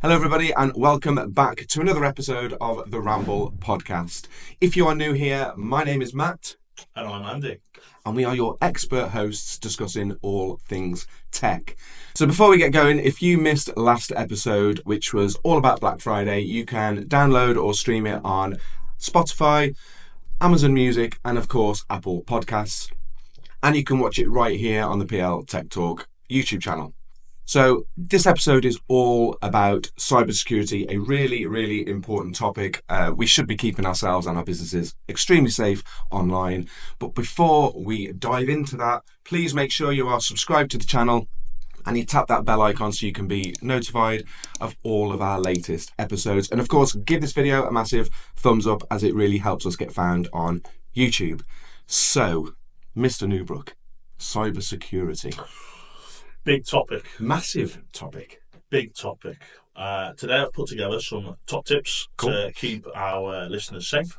Hello, everybody, and welcome back to another episode of the Ramble podcast. If you are new here, my name is Matt. And I'm Andy. And we are your expert hosts discussing all things tech. So before we get going, if you missed last episode, which was all about Black Friday, you can download or stream it on Spotify, Amazon Music, and of course, Apple Podcasts. And you can watch it right here on the PL Tech Talk YouTube channel. So this episode is all about cybersecurity, a really, really important topic. We should be keeping ourselves and our businesses extremely safe online. But before we dive into that, please make sure you are subscribed to the channel and you tap that bell icon so you can be notified of all of our latest episodes. And of course, give this video a massive thumbs up as it really helps us get found on YouTube. So, Mr. Newbrook, cybersecurity. Big topic. Massive topic. Big topic. Today I've put together some top tips to keep our listeners safe.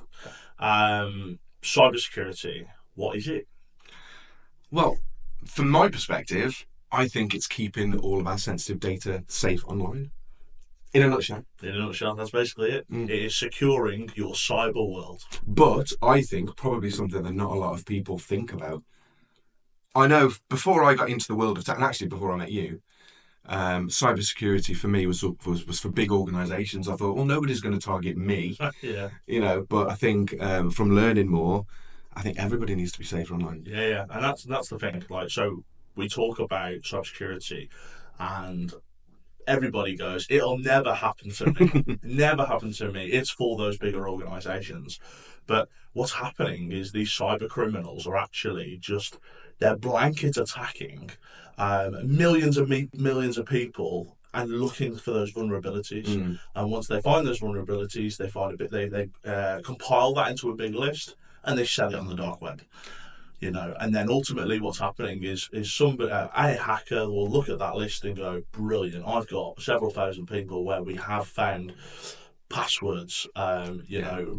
Cybersecurity, what is it? Well, from my perspective, I think it's keeping all of our sensitive data safe online. In a nutshell. In a nutshell, that's basically it. It is securing your cyber world. But I think probably something that not a lot of people think about. I know before I got into the world of tech, and actually before I met you, cybersecurity for me was for big organisations. I thought, well, nobody's going to target me, Yeah. But I think from learning more, I think everybody needs to be safer online. Yeah, and that's the thing. So we talk about cybersecurity, and everybody goes, it'll never happen to me. Never happen to me. It's for those bigger organisations. But what's happening is these cyber criminals are actually they're blanket attacking millions of people and looking for those vulnerabilities. And once they find those vulnerabilities, they compile that into a big list and they sell it on the dark web. And then ultimately what's happening is somebody, a hacker will look at that list and go, brilliant, I've got several thousand people where we have found passwords,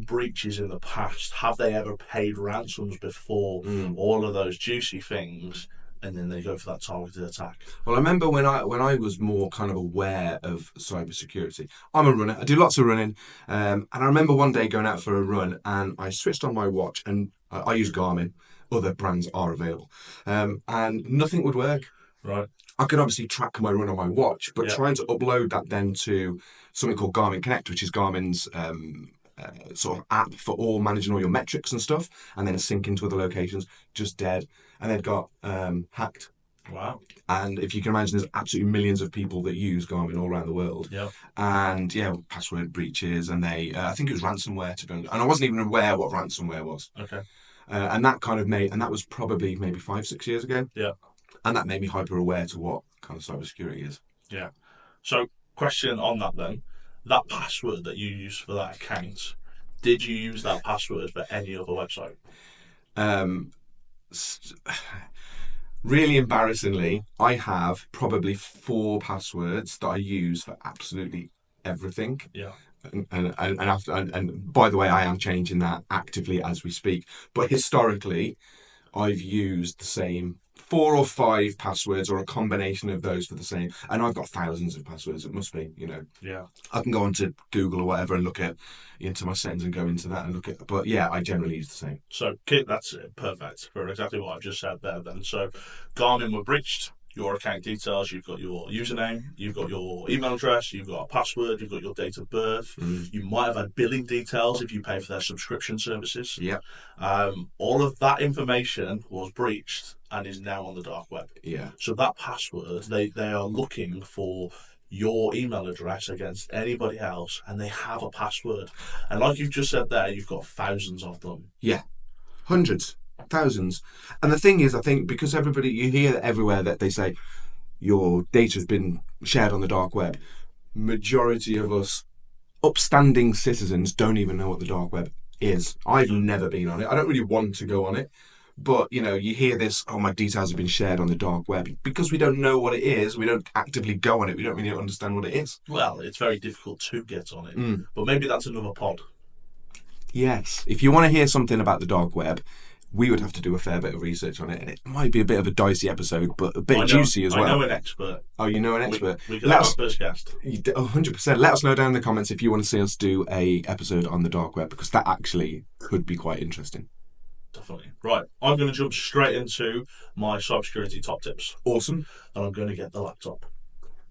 breaches in the past. Have they ever paid ransoms before? All of those juicy things. And then they go for that targeted attack. Well, I remember when I was more kind of aware of cybersecurity. I'm a runner. I do lots of running. And I remember one day going out for a run and I switched on my watch and I use Garmin. Other brands are available. And nothing would work. Right. I could obviously track my run on my watch, but trying to upload that then to something called Garmin Connect, which is Garmin's sort of app for managing all your metrics and stuff, and then sync into other locations, just dead. And they'd got hacked. Wow. And if you can imagine, there's absolutely millions of people that use Garmin all around the world. Yeah. And password breaches, and I think it was ransomware, to be honest. And I wasn't even aware what ransomware was. Okay. And that was probably maybe 5-6 years ago. Yeah. And that made me hyper aware to what kind of cybersecurity is. Yeah. So, question on that then. That password that you used for that account, did you use that password for any other website? Really embarrassingly, I have probably 4 passwords that I use for absolutely everything. Yeah. And by the way, I am changing that actively as we speak. But historically, I've used the same 4 or 5 passwords or a combination of those for the same. And I've got thousands of passwords. It must be, Yeah. I can go onto Google or whatever and look into my settings and go into that and look at. But yeah, I generally use the same. So that's perfect for exactly what I've just said there then. So Garmin were breached. Your account details, you've got your username, you've got your email address, you've got a password, you've got your date of birth. You might have had billing details if you pay for their subscription services. Yeah. All of that information was breached and is now on the dark web. Yeah. So that password, they are looking for your email address against anybody else, and they have a password. And like you've just said there, you've got thousands of them. Yeah. Hundreds. Thousands. And the thing is, I think because you hear everywhere that they say your data has been shared on the dark web, majority of us upstanding citizens don't even know what the dark web is. I've never been on it. I don't really want to go on it. But, you hear this, my details have been shared on the dark web. Because we don't know what it is, we don't actively go on it, we don't really understand what it is. Well, it's very difficult to get on it. But maybe that's another pod. Yes. If you want to hear something about the dark web, we would have to do a fair bit of research on it, and it might be a bit of a dicey episode, but a bit juicy as well. I know an expert. Oh, you know an expert. We could have our first guest. 100%. Let us know down in the comments if you want to see us do a episode on the dark web, because that actually could be quite interesting. Definitely. Right, I'm going to jump straight into my cybersecurity top tips. Awesome. And I'm going to get the laptop.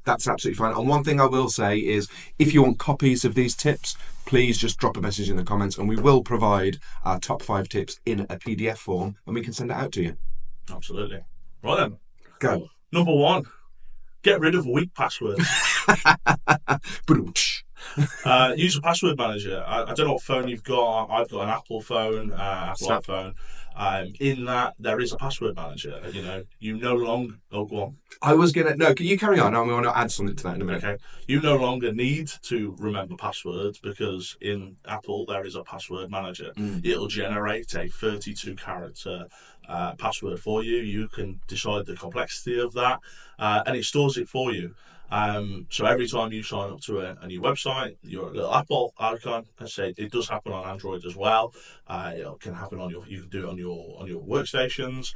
That's absolutely fine. And one thing I will say is, if you want copies of these tips, please just drop a message in the comments, and we will provide our top 5 tips in a PDF form, and we can send it out to you. Absolutely. Right then. Go. Number 1, get rid of weak passwords. Use a password manager. I don't know what phone you've got. I've got an Apple phone, Apple iPhone. In that, there is a password manager. You no longer. Oh, go on. I was gonna. No, can you carry on? I'm going to add something to that in a minute. Okay. You no longer need to remember passwords, because in Apple there is a password manager. It'll generate a 32-character password for you. You can decide the complexity of that, and it stores it for you. So every time you sign up to a new website, your little Apple icon, I say it does happen on Android as well. It can happen you can do it on your workstations.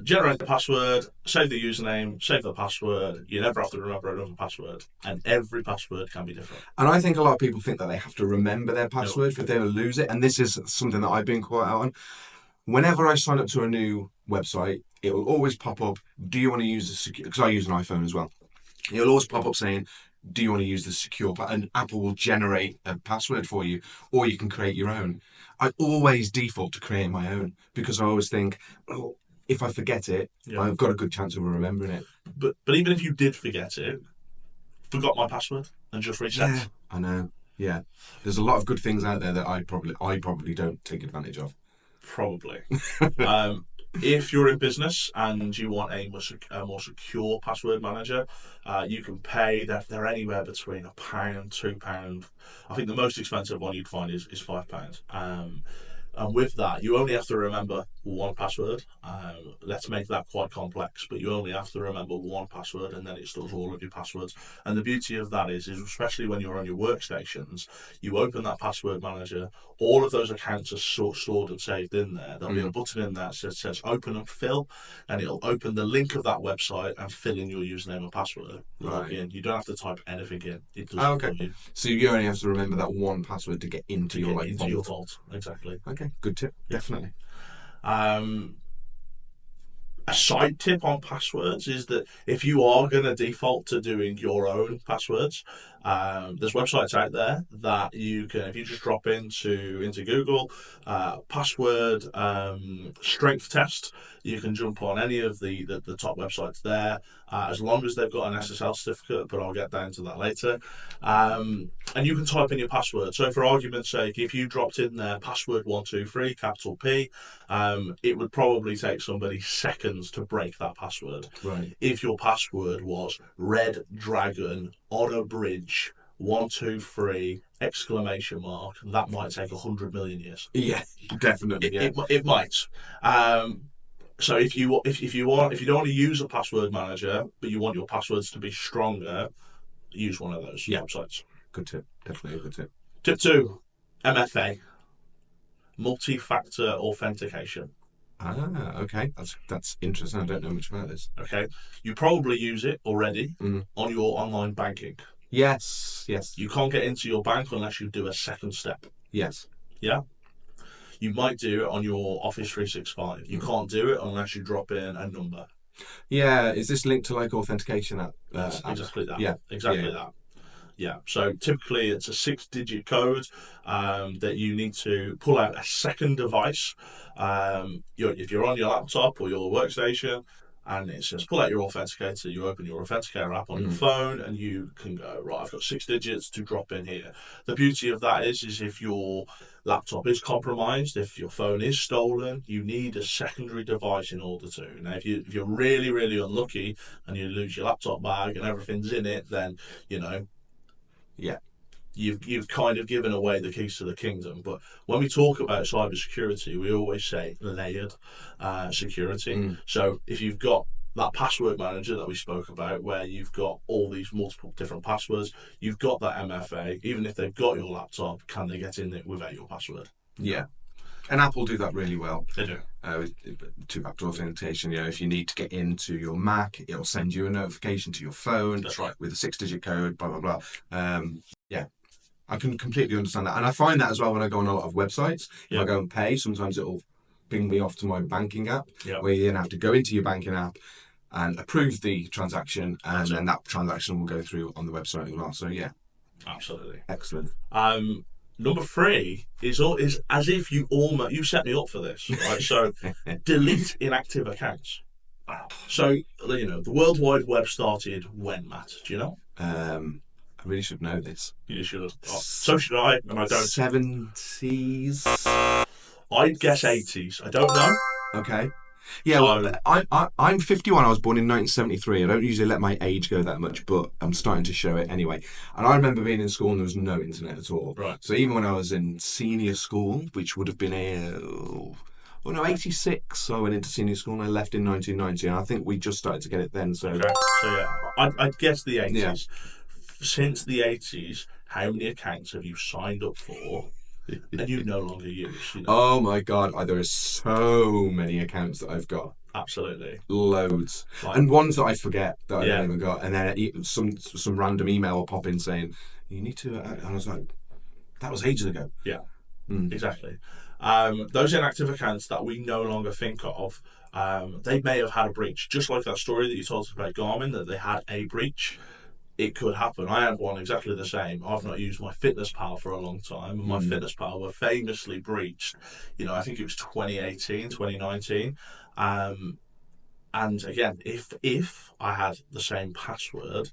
Generate the password, save the username, save the password. You never have to remember another password, and every password can be different. And I think a lot of people think that they have to remember their password because they will lose it. And this is something that I've been quite out on. Whenever I sign up to a new website, it will always pop up, do you want to use a secure, because I use an iPhone as well. It'll always pop up saying, do you want to use the secure, and Apple will generate a password for you, or you can create your own. I always default to create my own, because I always think, oh, if I forget it, I've got a good chance of remembering it. But even if you did forget it, forgot my password and just reset. Yeah, I know. Yeah, there's a lot of good things out there that I probably don't take advantage of. Probably. If you're in business and you want a more secure password manager, you can pay. They're anywhere between £1, £2. I think the most expensive one you'd find is £5. And with that, you only have to remember one password. Let's make that quite complex, but you only have to remember one password, and then it stores all of your passwords. And the beauty of that is especially when you're on your workstations, you open that password manager, all of those accounts are stored and saved in there. There'll be a button in there that says open and fill, and it'll open the link of that website and fill in your username and password. Log in. You don't have to type anything in. It does it for you. So you only have to remember that one password to get into your vault. Your vault. Exactly. Okay, good tip. Yeah. Definitely. A side tip on passwords is that if you are going to default to doing your own passwords, there's websites out there that you can, if you just drop into Google, password strength test, you can jump on any of the top websites there, as long as they've got an SSL certificate, but I'll get down to that later. And you can type in your password. So for argument's sake, if you dropped in there password 123, capital P, it would probably take somebody seconds to break that password. Right. If your password was Red Dragon on a bridge 123 exclamation mark, that might take 100 million years. Yeah, definitely. It might. So if you don't want to use a password manager, but you want your passwords to be stronger, use one of those websites. Good tip. Definitely a good tip. Tip 2, MFA, multi-factor authentication. Okay. That's interesting. I don't know much about this. Okay. You probably use it already on your online banking. Yes. You can't get into your bank unless you do a second step. Yes. Yeah. You might do it on your Office 365. You can't do it unless you drop in a number. Yeah. Is this linked to like authentication app? Exactly that. Yeah. Exactly that. Yeah, so typically it's a 6-digit code that you need to pull out a second device. If you're on your laptop or your workstation, and it says pull out your authenticator, you open your authenticator app on your phone, and you can go, right, I've got 6 digits to drop in here. The beauty of that is if your laptop is compromised, if your phone is stolen, you need a secondary device in order to. Now, if you're really, really unlucky and you lose your laptop bag and everything's in it, then, yeah, you've kind of given away the keys to the kingdom. But when we talk about cybersecurity, we always say layered security. So if you've got that password manager that we spoke about, where you've got all these multiple different passwords, you've got that MFA. Even if they've got your laptop, can they get in it without your password? Yeah. And Apple do that really well. They do. With two-factor authentication, if you need to get into your Mac, it'll send you a notification to your phone. That's right. With a 6-digit code, blah, blah, blah. Yeah, I can completely understand that. And I find that as well when I go on a lot of websites. If I go and pay, sometimes it'll ping me off to my banking app, where you then have to go into your banking app and approve the transaction, and then that transaction will go through on the website as well. So, yeah. Absolutely. Excellent. Number 3 is as if you set me up for this, right? So, delete inactive accounts. So, the World Wide Web started when, Matt? Do you know? I really should know this. You should. So should I, and I don't. 70s? I'd guess 80s. I don't know. Okay. Yeah, well, I'm 51. I was born in 1973. I don't usually let my age go that much, but I'm starting to show it anyway. And I remember being in school and there was no internet at all. Right. So even when I was in senior school, which would have been 86. So I went into senior school and I left in 1990. And I think we just started to get it then. So, okay. So yeah, I'd guess the 80s. Yeah. Since the 80s, how many accounts have you signed up for and you no longer use? Oh my God, there are so many accounts that I've got. Absolutely. Loads. And ones that I forget that I don't even got. And then some random email will pop in saying, you need to... And I was like, that was ages ago. Yeah, exactly. Those inactive accounts that we no longer think of, they may have had a breach. Just like that story that you told us about Garmin, that they had a breach. It could happen. I had one exactly the same. I've not used my FitnessPal for a long time, and my FitnessPal were famously breached. I think it was 2018, 2019. And again, if I had the same password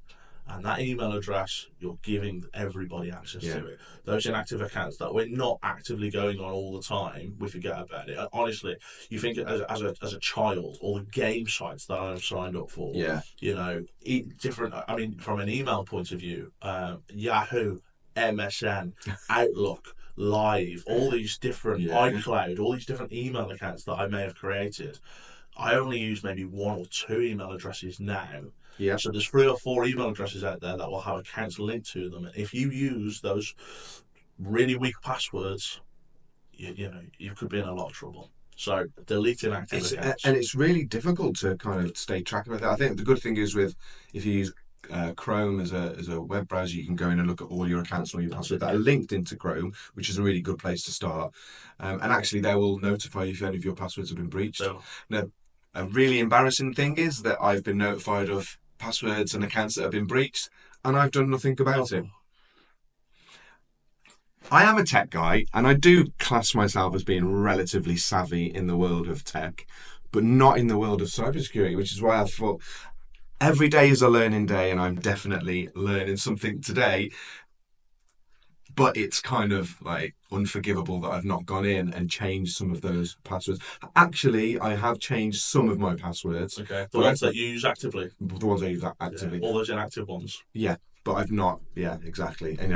and that email address, you're giving everybody access to it. Those inactive accounts that we're not actively going on all the time, we forget about it. Honestly, you think as a child, all the game sites that I've signed up for, different. I mean, from an email point of view, Yahoo, MSN, Outlook, Live, all these different iCloud, all these different email accounts that I may have created. I only use maybe 1 or 2 email addresses now. Yeah. So there's 3 or 4 email addresses out there that will have accounts linked to them. And if you use those really weak passwords, you could be in a lot of trouble. So deleting active accounts. And it's really difficult to kind of stay track of it. I think the good thing is if you use Chrome as a web browser, you can go in and look at all your accounts and all your passwords that are linked into Chrome, which is a really good place to start. And actually, they will notify you if any of your passwords have been breached. Now, a really embarrassing thing is that I've been notified of passwords and accounts that have been breached, and I've done nothing about it. I am a tech guy, and I do class myself as being relatively savvy in the world of tech, but not in the world of cybersecurity, which is why I thought every day is a learning day, and I'm definitely learning something today. But it's kind of like unforgivable that I've not gone in and changed some of those passwords. Actually, I have changed some of my passwords. Okay. The ones that you use actively. The ones I use actively. All those inactive ones. Yeah, but I've not. Yeah, exactly. And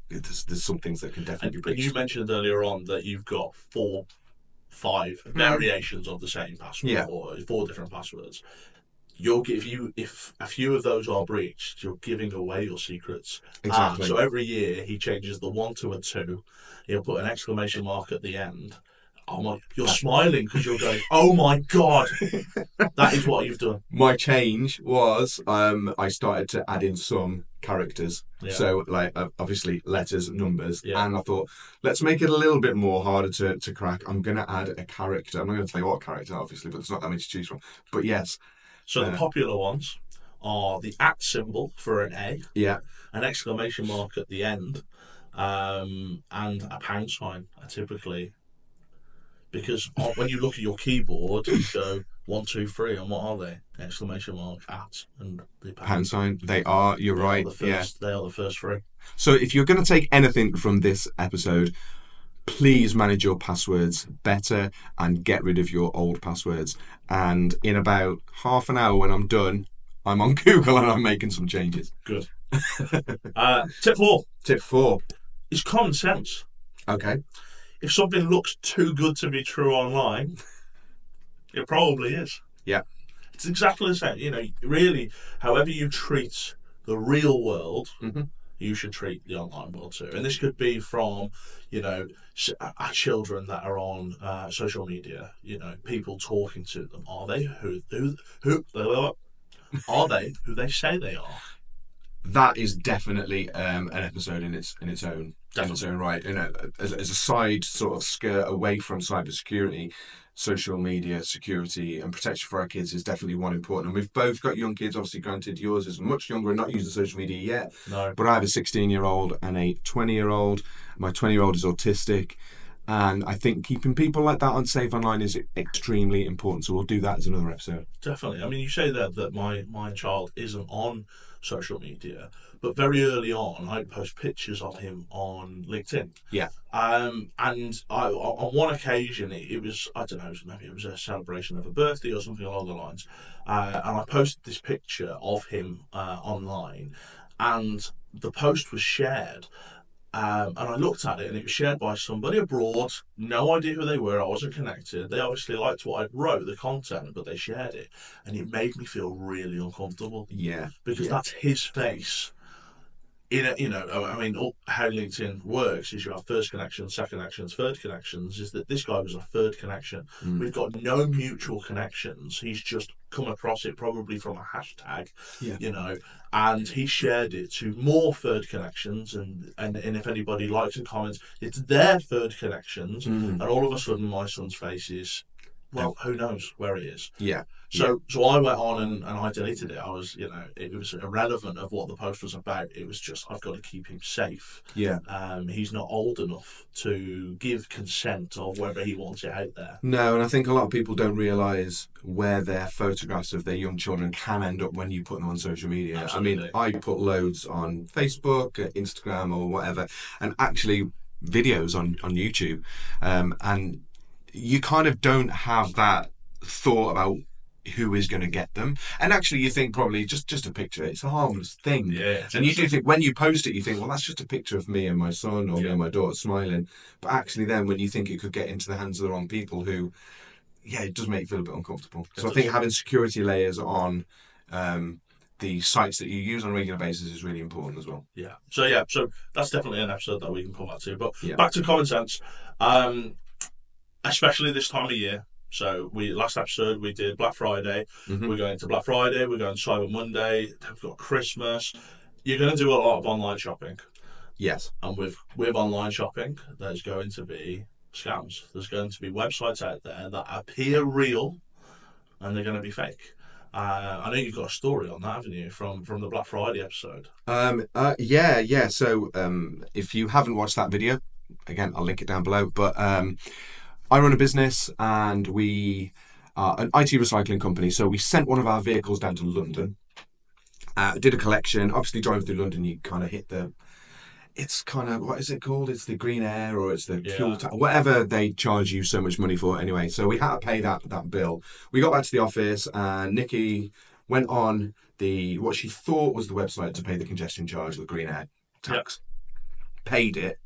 there's some things that can definitely be breached. You mentioned earlier on that you've got 4, 5 variations of the same password, or 4 different passwords. If a few of those are breached, you're giving away your secrets. Exactly. So every year he changes the 1 to a 2. He'll put an exclamation mark at the end. You're smiling because you're going, oh my God, that is what you've done. My change was I started to add in some characters. Yeah. So like obviously letters, numbers, and I thought, let's make it a little bit more harder to crack. I'm going to add a character. I'm not going to tell you what character, obviously, but there's not that many to choose from. But yes. So the popular ones are the @ symbol for an A, an exclamation mark at the end, and a pound sign are typically. Because when you look at your keyboard, you go 1, 2, 3, and what are they? Exclamation mark, @ and the pound sign. They are. You're right. They are the first 3. So if you're going to take anything from this episode, please manage your passwords better and get rid of your old passwords. And in about half an hour when I'm done, I'm on Google and I'm making some changes. Good. Tip 4. Tip 4. Is common sense. Okay. If something looks too good to be true online, it probably is. Yeah. It's exactly the same. Really, however you treat the real world, you should treat the online world too. And this could be from, our children that are on social media. People talking to them. Are they who are they who they say they are? That is definitely an episode in its own right. As a side sort of skirt away from cybersecurity, social media security and protection for our kids is definitely one important. And we've both got young kids. Obviously, granted, yours is much younger and not using social media yet. No. But I have a 16-year-old and a 20-year-old. My 20-year-old is autistic. And I think keeping people like that unsafe online is extremely important. So we'll do that as another episode. Definitely. I mean, you say that my child isn't on social media, but very early on, I'd post pictures of him on LinkedIn. Yeah. And on one occasion, it was, I don't know, maybe it was a celebration of a birthday or something along the lines. And I posted this picture of him online, and the post was shared. And I looked at it, and it was shared by somebody abroad. No idea who they were. I wasn't connected. They obviously liked what I wrote, the content, but they shared it, and it made me feel really uncomfortable. Yeah, because that's his face. How LinkedIn works is you have first connections, second connections, third connections. Is that this guy was a third connection? We've got no mutual connections. He's just come across it probably from a hashtag, and he shared it to more third connections, and if anybody likes and comments, it's their third connections, and all of a sudden my son's face is, well, who knows where he is? Yeah. So I went on and I deleted it. I was, it was irrelevant of what the post was about. It was just, I've got to keep him safe. Yeah. He's not old enough to give consent of whether he wants it out there. No, and I think a lot of people don't realise where their photographs of their young children can end up when you put them on social media. Absolutely. I mean, I put loads on Facebook, Instagram or whatever, and actually videos on YouTube. And you kind of don't have that thought about who is going to get them. And actually you think probably just a picture, it's a harmless thing. Yeah. And you do think, when you post it, you think, well, that's just a picture of me and my son or me and my daughter smiling. But actually then when you think it could get into the hands of the wrong people who, it does make you feel a bit uncomfortable. So I think having security layers on the sites that you use on a regular basis is really important as well. Yeah. So that's definitely an episode that we can come back to. But Yeah. back to common sense, especially this time of year. So last episode we did Black Friday. We're going to Black Friday. We're going to Cyber Monday. Then we've got Christmas. You're going to do a lot of online shopping. Yes. And with online shopping, there's going to be scams. There's going to be websites out there that appear real, and they're going to be fake. I know you've got a story on that, haven't you, from the Black Friday episode? Yeah. So if you haven't watched that video, again, I'll link it down below. But I run a business and we are an IT recycling company. So we sent one of our vehicles down to London, did a collection. Obviously, driving through London, you kind of hit it's kind of, what is it called? It's the green air or it's the fuel tax, whatever they charge you so much money for anyway. So we had to pay that bill. We got back to the office and Nikki went on what she thought was the website to pay the congestion charge, the green air tax. Paid it.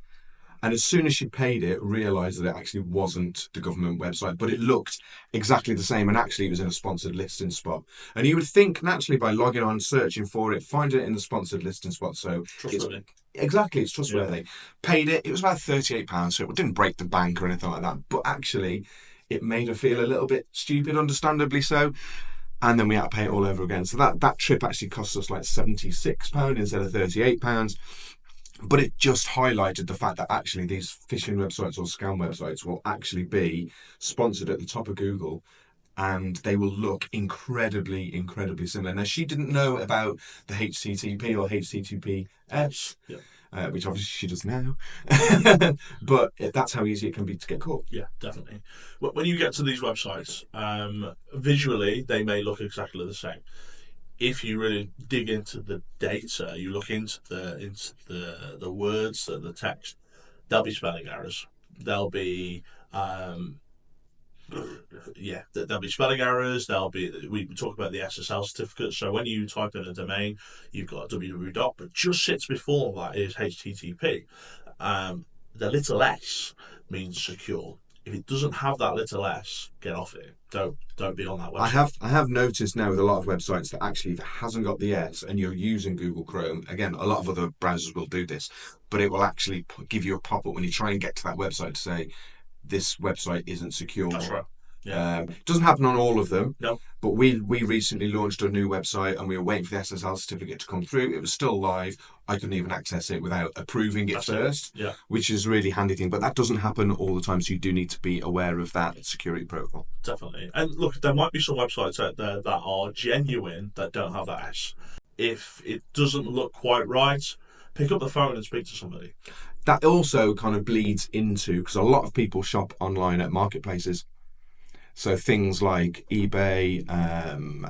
And as soon as she paid it, realised that it actually wasn't the government website, but it looked exactly the same. And actually, it was in a sponsored listing spot. And you would think naturally by logging on, searching for it, finding it in the sponsored listing spot. So trustworthy. It's trustworthy. Yeah. Paid it. It was about £38, so it didn't break the bank or anything like that. But actually, it made her feel a little bit stupid, understandably so. And then we had to pay it all over again. So that trip actually cost us like £76 instead of £38. But it just highlighted the fact that actually these phishing websites or scam websites will actually be sponsored at the top of Google, and they will look incredibly, incredibly similar. Now, she didn't know about the HTTP or HTTPS, which obviously she does now, but that's how easy it can be to get caught. Yeah, definitely. When you get to these websites, visually, they may look exactly the same. If you really dig into the data, you look into the words, the text, there'll be spelling errors. There'll be there'll be spelling errors. We talk about the SSL certificates. So when you type in a domain, you've got www. But just sits before that is HTTP. The little s means secure. if it doesn't have that little s, get off it. Don't be on that I website. have noticed now with a lot of websites that actually if it hasn't got the S and you're using Google Chrome, again, a lot of other browsers will do this, but it will actually give you a pop-up when you try and get to that website to say this website isn't That's secure. right. Yeah. It doesn't happen on all of them, No. but we recently launched a new website and we were waiting for the SSL certificate to come through. It was still live. I couldn't even access it without approving it That's first, it. Yeah. which is a really handy thing. But that doesn't happen all the time, so you do need to be aware of that security protocol. Definitely. And look, there might be some websites out there that are genuine that don't have that S. If it doesn't look quite right, pick up the phone and speak to somebody. That also kind of bleeds into, because a lot of people shop online at marketplaces. So things like eBay,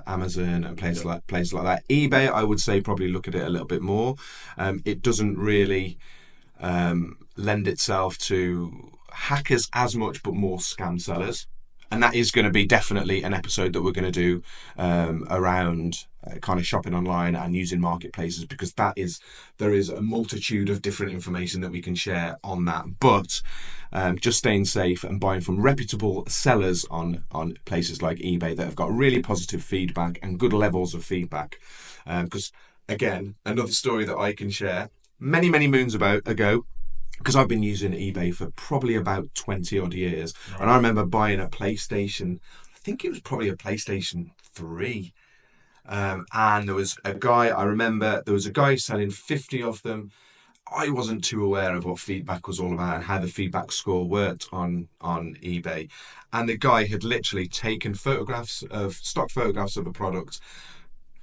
Amazon, and places like that. eBay, I would say probably look at it a little bit more. It doesn't really lend itself to hackers as much, but more scam sellers. And that is going to be definitely an episode that we're going to do around kind of shopping online and using marketplaces, because there is a multitude of different information that we can share on that. But just staying safe and buying from reputable sellers on places like eBay that have got really positive feedback and good levels of feedback. Because again, another story that I can share many moons ago, because I've been using eBay for probably about 20 odd years. Right. And I remember buying a PlayStation, I think it was probably a PlayStation 3. And there was a guy selling 50 of them. I wasn't too aware of what feedback was all about and how the feedback score worked on eBay. And the guy had literally taken stock photographs of a product,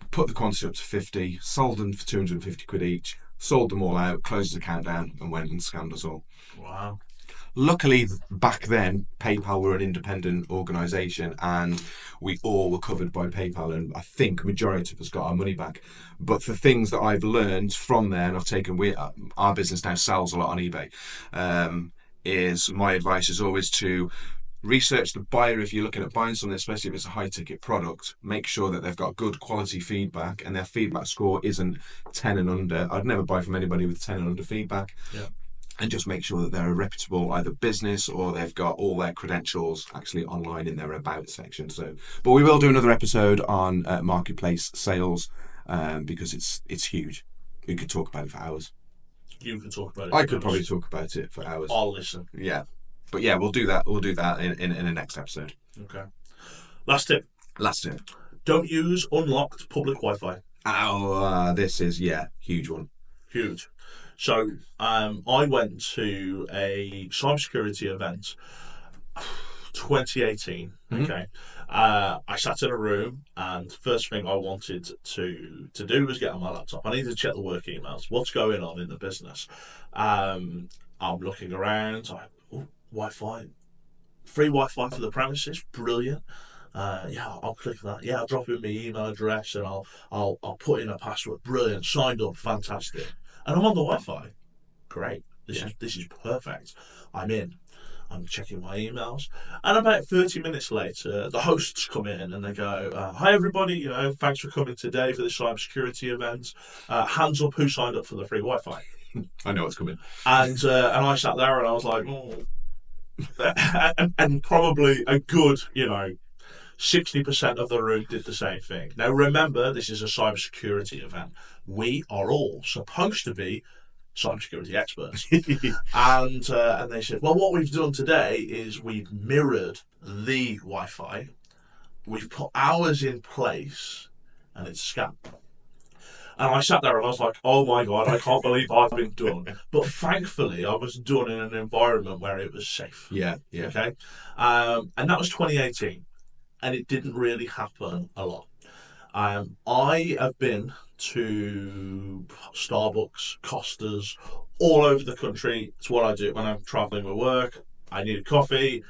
put the quantity up to 50, sold them for 250 quid each, sold them all out, closed his account down, and went and scammed us all. Wow. Luckily, back then, PayPal were an independent organisation and we all were covered by PayPal, and I think majority of us got our money back. But for things that I've learned from there, and I've taken, our business now sells a lot on eBay, is my advice is always to research the buyer. If you're looking at buying something, especially if it's a high ticket product, make sure that they've got good quality feedback and their feedback score isn't 10 and under. I'd never buy from anybody with 10 and under feedback. Yeah. And just make sure that they're a reputable either business or they've got all their credentials actually online in their about section. So, but we will do another episode on marketplace sales because it's huge. We could talk about it for hours. You could talk about it. I could probably talk about it for hours. I'll listen. Yeah. But yeah, we'll do that. We'll do that in the next episode. Okay. Last tip. Don't use unlocked public Wi-Fi. This is, huge one. Huge. So I went to a cybersecurity event 2018. Mm-hmm. Okay. I sat in a room and first thing I wanted to do was get on my laptop. I needed to check the work emails. What's going on in the business? I'm looking around. Wi-Fi, free Wi-Fi for the premises, brilliant. I'll click that. Yeah, I'll drop in my email address and I'll put in a password. Brilliant, signed up, fantastic. And I'm on the Wi-Fi. Great. This is perfect. I'm in. I'm checking my emails, and about 30 minutes later, the hosts come in and they go, "Hi everybody, thanks for coming today for the cybersecurity event. Hands up, who signed up for the free Wi-Fi?" I know what's coming. And I sat there and I was like, "Oh." and probably a good, 60% of the room did the same thing. Now, remember, this is a cybersecurity event. We are all supposed to be cybersecurity experts. And they said, well, what we've done today is we've mirrored the Wi-Fi. We've put ours in place, and it's a scam. And I sat there and I was like, oh my God, I can't believe I've been done. But thankfully, I was done in an environment where it was safe. Yeah. Okay? And that was 2018. And it didn't really happen a lot. I have been to Starbucks, Costas, all over the country. It's what I do when I'm traveling with work. I need a coffee.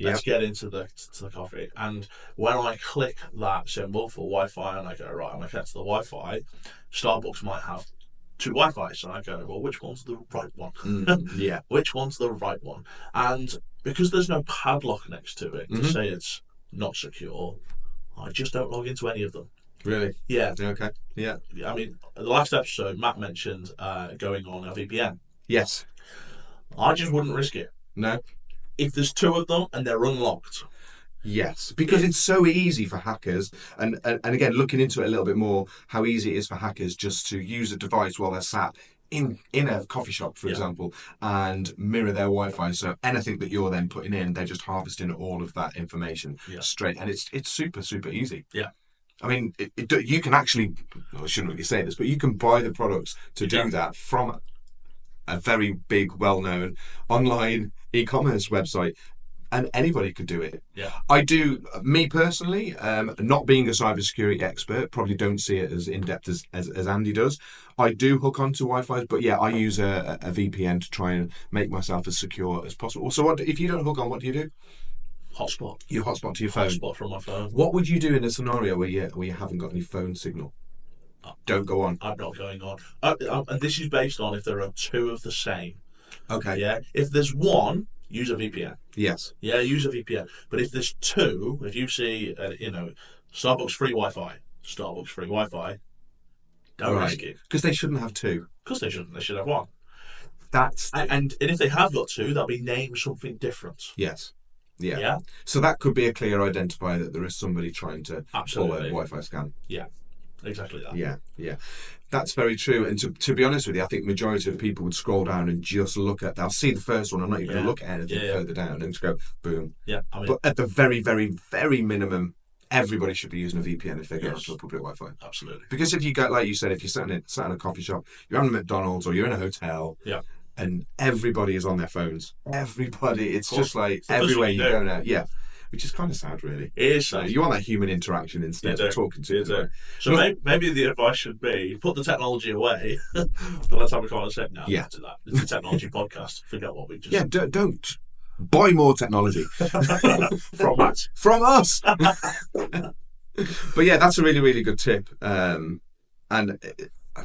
Let's get into the coffee. And when I click that symbol for Wi-Fi and I go, right, I'm going to connect to the Wi-Fi, Starbucks might have 2 Wi-Fis. And I go, well, which one's the right one? Which one's the right one? And because there's no padlock next to it to say it's not secure, I just don't log into any of them. Really? Yeah. Okay. Yeah. I mean, the last episode, Matt mentioned going on a VPN. Yes. I just wouldn't risk it. No. if there's two of them and they're unlocked. Yes, because it's so easy for hackers, and again, looking into it a little bit more, how easy it is for hackers just to use a device while they're sat in a coffee shop, for Yeah. example, and mirror their Wi-Fi. So anything that you're then putting in, they're just harvesting all of that information Yeah. straight, and it's super easy. Yeah. I mean, you can actually, well, I shouldn't really say this, but you can buy the products to do that from a very big, well-known online e-commerce website, and anybody could do it. Yeah. I do, me personally, not being a cybersecurity expert, probably don't see it as in-depth as Andy does. I do hook onto Wi-Fi, but yeah, I use a VPN to try and make myself as secure as possible. So what, if you don't hook on, what do? Hotspot. You hotspot to your phone. Hotspot from my phone. What would you do in a scenario where you haven't got any phone signal? Don't go on. I'm not going on. And this is based on if there are two of the same. Okay. Yeah. If there's one, use a VPN. Yes. Yeah, use a VPN. But if there's two, if you see, Starbucks free Wi-Fi, Starbucks free Wi-Fi, don't risk it. Because they shouldn't have two. Because they shouldn't. They should have one. That's and if they have got two, they'll be named something different. yes. Yeah. Yeah. So that could be a clear identifier that there is somebody trying to pull a Absolutely. Wi-Fi scan. Yeah. Exactly that. Yeah. That's very true. And to be honest with you, I think majority of people would scroll down and just look at. They'll see the first one. I'm not even going to look at anything further down and just go boom. Yeah. But at the very, very, very minimum, everybody should be using a VPN if they're going to a public Wi-Fi. Absolutely. Because if you go, like you said, if you're sat in a coffee shop, you're at a McDonald's or you're in a hotel, and everybody is on their phones. Everybody, it's just like everywhere you go now. Yeah. Which is kind of sad, really. It is sad. You want that human interaction instead of talking to them. So maybe the advice should be put the technology away. But let's have a conversation now. Yeah. To that. It's a technology podcast. Forget what we just Yeah, don't buy more technology. From what? From us. But yeah, that's a really, really good tip. And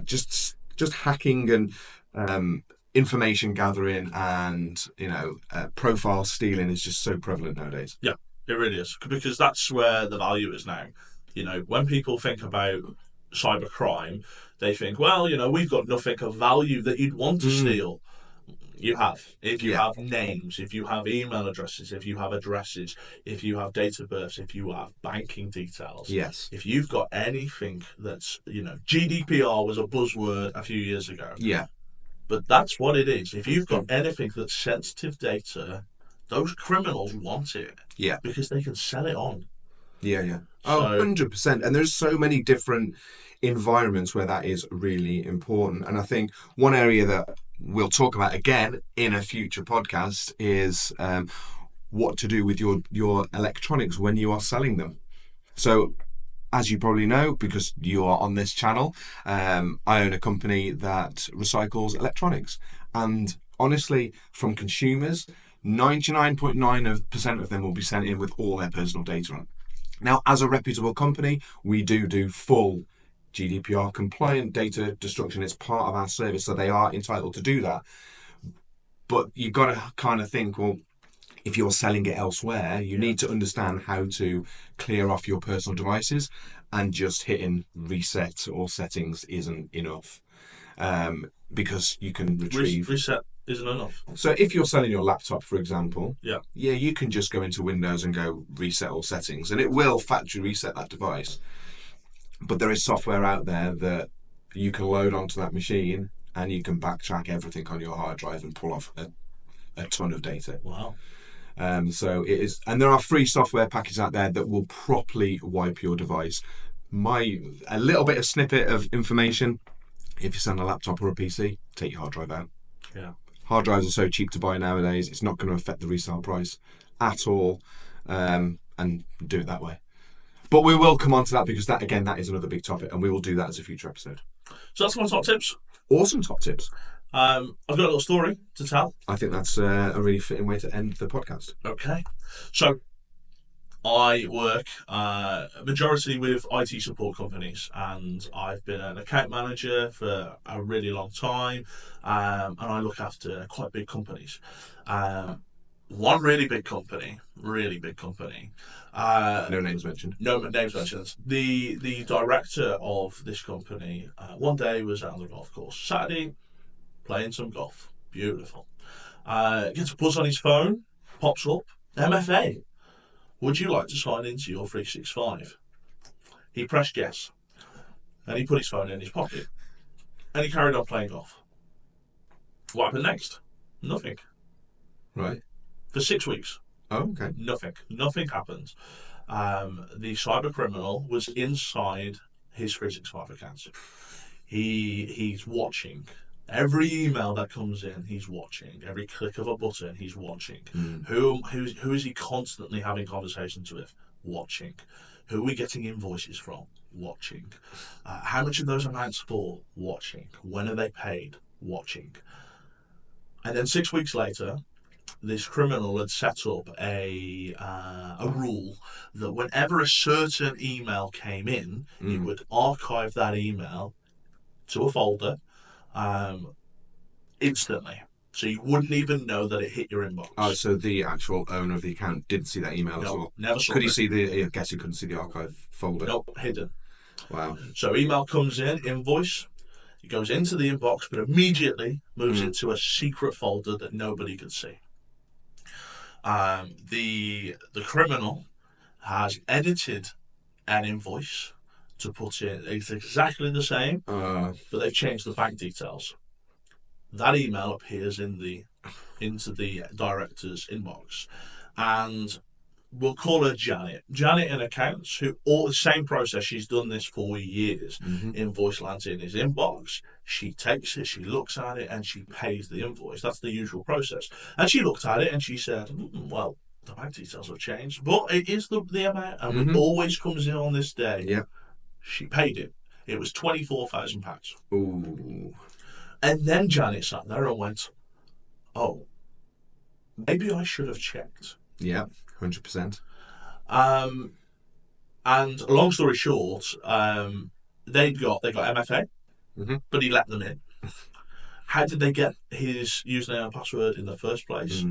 just hacking and information gathering and profile stealing is just so prevalent nowadays. Yeah, it really is, because that's where the value is now. When people think about cybercrime, they think, well, we've got nothing of value that you'd want to steal. You have. If you have names, if you have email addresses, if you have addresses, if you have date of births, if you have banking details. Yes. If you've got anything that's, GDPR was a buzzword a few years ago. Yeah. But that's what it is. If you've got anything that's sensitive data, those criminals want it. Yeah. Because they can sell it on. Yeah. Oh, 100%. And there's so many different environments where that is really important. And I think one area that we'll talk about again in a future podcast is what to do with your electronics when you are selling them. So, as you probably know, because you are on this channel, I own a company that recycles electronics. And honestly, from consumers, 99.9% of them will be sent in with all their personal data on. Now, as a reputable company, we do full GDPR compliant data destruction. It's part of our service, so they are entitled to do that. But you've got to kind of think, well, if you're selling it elsewhere, you need to understand how to clear off your personal devices, and just hitting reset or settings isn't enough, because you can retrieve. Reset isn't enough. So if you're selling your laptop, for example, yeah, you can just go into Windows and go reset all settings, and it will factory reset that device. But there is software out there that you can load onto that machine, and you can backtrack everything on your hard drive and pull off a ton of data. Wow. So it is, and there are free software packages out there that will properly wipe your device. A little bit of snippet of information: if you send a laptop or a PC, take your hard drive out. Yeah. Hard drives are so cheap to buy nowadays; it's not going to affect the resale price at all, and do it that way. But we will come on to that, because that is another big topic, and we will do that as a future episode. So that's my top tips. Awesome top tips. I've got a little story to tell. I think that's a really fitting way to end the podcast. Okay. So I work majority with IT support companies, and I've been an account manager for a really long time, and I look after quite big companies. One really big company. No names mentioned. No names mentioned. The director of this company one day was out on the golf course Saturday, playing some golf. Beautiful. Gets a buzz on his phone Pops up, MFA. Would you like to sign into your 365? He pressed yes, and he put his phone in his pocket, and he carried on playing golf. What happened next? Nothing. Right. For 6 weeks. Oh, okay. Nothing. Nothing happened. The cyber criminal was inside his 365 account. He's watching. Every email that comes in, he's watching. Every click of a button, he's watching. Who is he constantly having conversations with? Watching. Who are we getting invoices from? Watching. How much of those amounts for? Watching. When are they paid? Watching. And then 6 weeks later, this criminal had set up a rule that whenever a certain email came in, he would archive that email to a folder instantly. So you wouldn't even know that it hit your inbox. Oh, so the actual owner of the account didn't see that email as well? Never saw it. Could he see the... I guess he couldn't see the archive folder. Nope, hidden. Wow. So email comes in, invoice. It goes into the inbox, but immediately moves into a secret folder that nobody could see. The criminal has edited an invoice to put in. It's exactly the same, but they've changed the bank details. That email appears into the director's inbox, and we'll call her Janet. Janet in accounts, who all the same process. She's done this for years. Invoice lands in his inbox. She takes it, she looks at it, and she pays the invoice. That's the usual process. And she looked at it and she said, "Well, the bank details have changed, but it is the amount, and it always comes in on this day." Yeah. She paid it. It was £24,000. Ooh. And then Janet sat there and went, "Oh, maybe I should have checked." Yeah, 100%. And long story short, they got MFA, but he let them in. How did they get his username and password in the first place?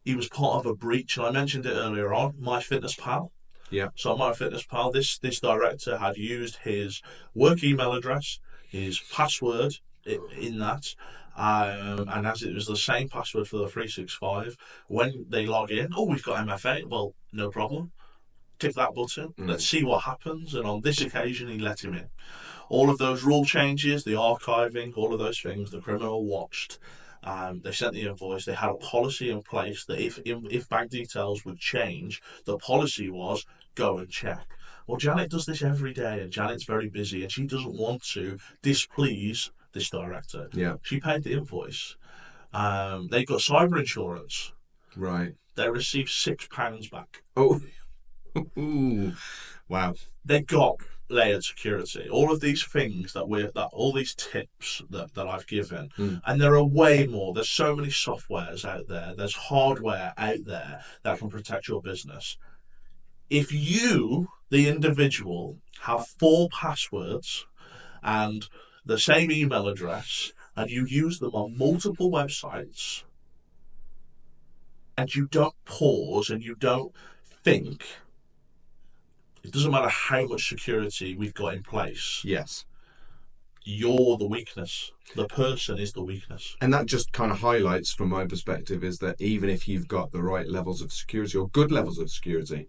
He was part of a breach, and I mentioned it earlier on. MyFitnessPal. Yeah. So MyFitnessPal, this director had used his work email address, his password in that, and as it was the same password for the 365, when they log in, we've got MFA. Well, no problem. Tick that button. Let's see what happens. And on this occasion, he let him in. All of those rule changes, the archiving, all of those things, the criminal watched. They sent the invoice. They had a policy in place that if bank details would change, the policy was go and check. Well, Janet does this every day, and Janet's very busy, and she doesn't want to displease this director. Yeah. She paid the invoice. They got cyber insurance. Right. They received £6 back. Oh. Ooh. Wow. They got layered security. All of these things all these tips that I've given, and there are way more. There's so many softwares out there. There's hardware out there that can protect your business. If you, the individual, have 4 passwords and the same email address, and you use them on multiple websites, and you don't pause and you don't think, it doesn't matter how much security we've got in place. Yes. You're the weakness. The person is the weakness. And that just kind of highlights, from my perspective, is that even if you've got the right levels of security or good levels of security,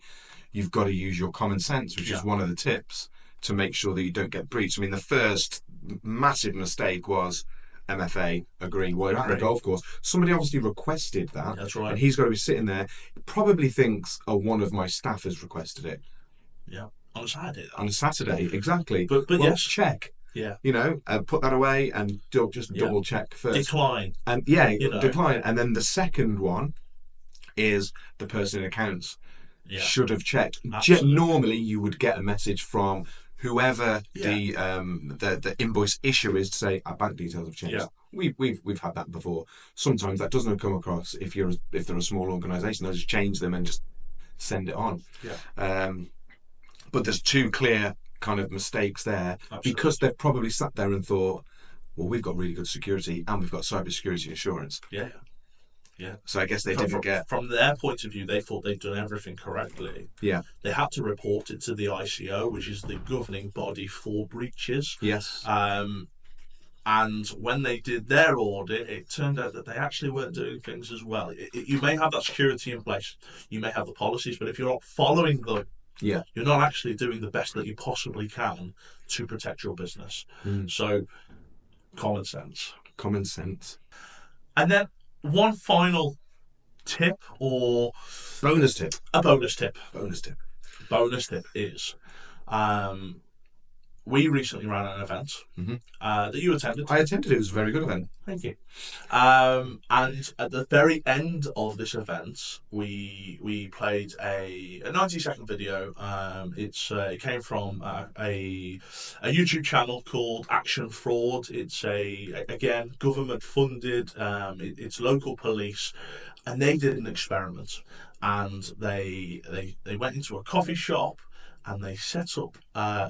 you've got to use your common sense, which is one of the tips to make sure that you don't get breached. I mean, the first massive mistake was MFA agreeing. Well, you're at the golf course. Somebody obviously requested that. That's right. And he's got to be sitting there. Probably thinks, one of my staff has requested it. Yeah. On a Saturday. On a Saturday, exactly. But yes. Check. Yeah. Put that away and just double check first. Decline. And decline. And then the second one is the person in accounts should have checked. Normally, you would get a message from whoever the invoice issuer is to say our bank details have changed. Yeah. We've had that before. Sometimes that doesn't come across if they're a small organisation. They'll just change them and just send it on. Yeah. But there's 2 clear kind of mistakes there. Absolutely. Because they've probably sat there and thought, well, we've got really good security and we've got cybersecurity insurance. Yeah. Yeah. So I guess they didn't get... From their point of view, they thought they'd done everything correctly. Yeah. They had to report it to the ICO, which is the governing body for breaches. Yes. And And when they did their audit, it turned out that they actually weren't doing things as well. You may have that security in place, you may have the policies, but if you're not following them, Yeah. you're not actually doing the best that you possibly can to protect your business. So, common sense. Common sense. And then one final tip, or Bonus tip. a bonus tip. Bonus tip. Bonus tip is, we recently ran an event that you attended. I attended. It was a very good event. Thank you. And at the very end of this event, we played a 90-second video. It came from a YouTube channel called Action Fraud. It's again government funded. It's local police, and they did an experiment, and they went into a coffee shop and they set up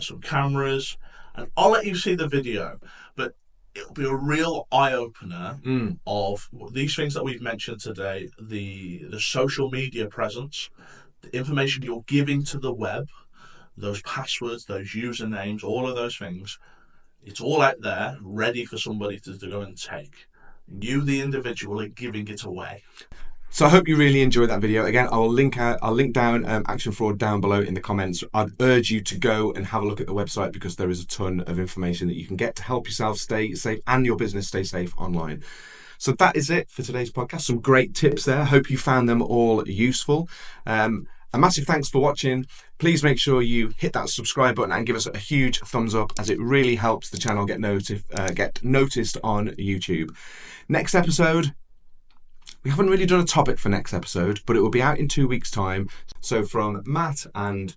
some cameras, and I'll let you see the video, but it'll be a real eye-opener of these things that we've mentioned today, the social media presence, the information you're giving to the web, those passwords, those usernames, all of those things. It's all out there, ready for somebody to go and take. You, the individual, are giving it away. So I hope you really enjoyed that video. Again, I'll link down Action Fraud down below in the comments. I'd urge you to go and have a look at the website, because there is a ton of information that you can get to help yourself stay safe and your business stay safe online. So that is it for today's podcast. Some great tips there. Hope you found them all useful. A massive thanks for watching. Please make sure you hit that subscribe button and give us a huge thumbs up, as it really helps the channel get noticed on YouTube. Next episode, we haven't really done a topic for next episode, but it will be out in 2 weeks' time. So from Matt and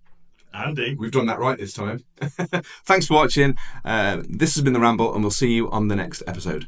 Andy, we've done that right this time. Thanks for watching. This has been The Ramble, and we'll see you on the next episode.